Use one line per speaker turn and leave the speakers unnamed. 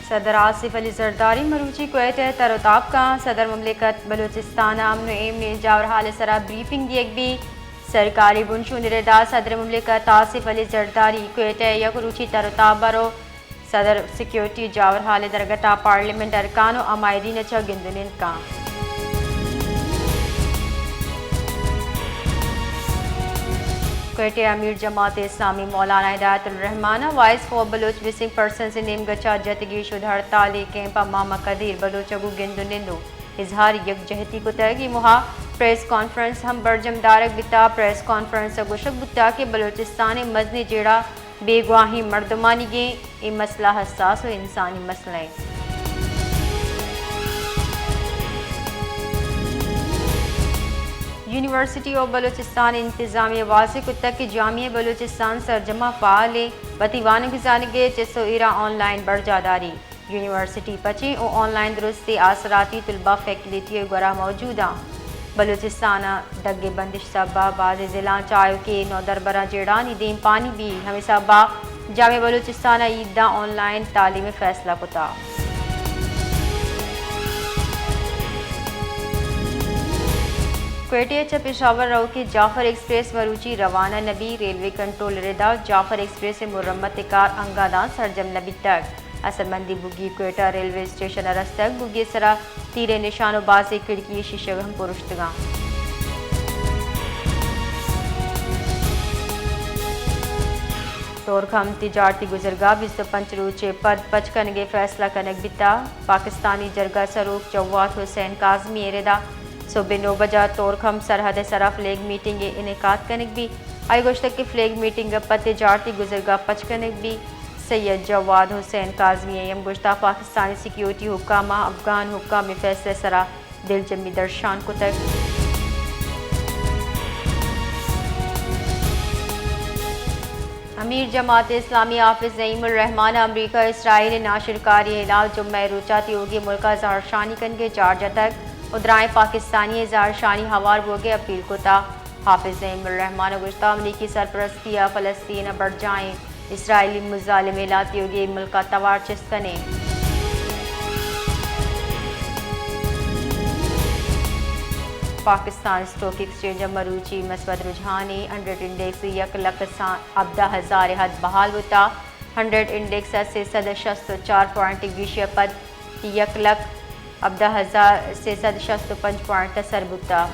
صدر آصف علی زرداری مروچی کویت ترتاب کا صدر مملکت بلوچستان امن و ایمن جاور حال سرا بریفنگ دیگ بھی سرکاری بنشون ردا صدر مملکت آصف علی زرداری کویت یک روچی ترتاب برو صدر سیکیورٹی جاور حال درگتا پارلیمنٹ ارکان و عمائدین چا گندنین کا کوئٹہ امیر جماعت اسلامی مولانا ہدایت الرحمانہ voice for Baloch missing persons نیم گچا جتگی شد ہڑتالی کیمپ ماما قدیر بلوچگو گندو نندو اظہار یکجہتی کو ترگی مہا پریس کانفرنس ہم برجم دارک بتا پریس کانفرنس گوشک بتا کہ بلوچستان مزنی جیڑا بے گواہی مردمانی گے یہ مسئلہ حساس و انسانی مسئلہ ہے یونیورسٹی آف بلوچستان انتظامیہ واضح کتا کہ جامعہ بلوچستان سرجمہ فعال ہے بطیوان گزانگے چسو ایرا آن لائن برجا داری یونیورسٹی پچیں او آن لائن درستی آثراتی طلبہ فیکلٹی گورا موجودہ بلوچستان دگے بندش سبا بعض ضلع چایو کے نو دربرہ جیڑانی دیم پانی بھی ہمیں سبا جامعہ بلوچستان عیدہ آن لائن تعلیم فیصلہ کتا کوئٹہ چا پشاور رو کے جعفر ایکسپریس مروچی روانہ نبی ریلوے کنٹرول ردا جعفر ایکسپریس مرمت کار انگادان سرجم نبی تک اثر مندی بگی کوئٹہ ریلوے اسٹیشن رستک بگی سرا تیرے نشان و باز کھڑکی شیشگم پرشتگاں تورکھم تجارتی گزرگاہ 25 روچے پد پچ کنگے فیصلہ کنگ بتا پاکستانی جرگہ سروک جواد حسین کاظمی ایردا صبح 9 بجہ تورکھم سرحد سرا فلیگ میٹنگ انعقاد کنگ بھی آئی گوشتک کی فلیگ میٹنگ پر تجارتی گزرگاہ پچ کنگ بھی سید جواد حسین کاظمی ایم گشتہ پاکستانی سیکیورٹی حکامہ افغان حکام فیصلے سرا دل جمی درشان کو تک امیر جماعت اسلامی حافظ نعیم الرحمان امریکہ اسرائیل ناشر کاری ہلال جمعہ روچاتی ہوگی ملکہ اظہار شانی کنگے چارجہ تک ادرائیں پاکستانی اظہار شانی ہوار بوگے اپیل کو تا حافظ نعیم الرحمان گشتہ امریکی سرپرستیہ فلسطین بڑھ جائیں اسرائیلی مظالم لاتی ہوگی ملکہ توار چست کنے پاکستان سٹاک ایکسچینج مروچی مثبت رجحانی 100 انڈیکس 1,10,000 حد بحال ہوتا 100 انڈیکس سے 164 پوائنٹ ویشی پد 1,10,000 سے 165 پوائنٹ تسر بتا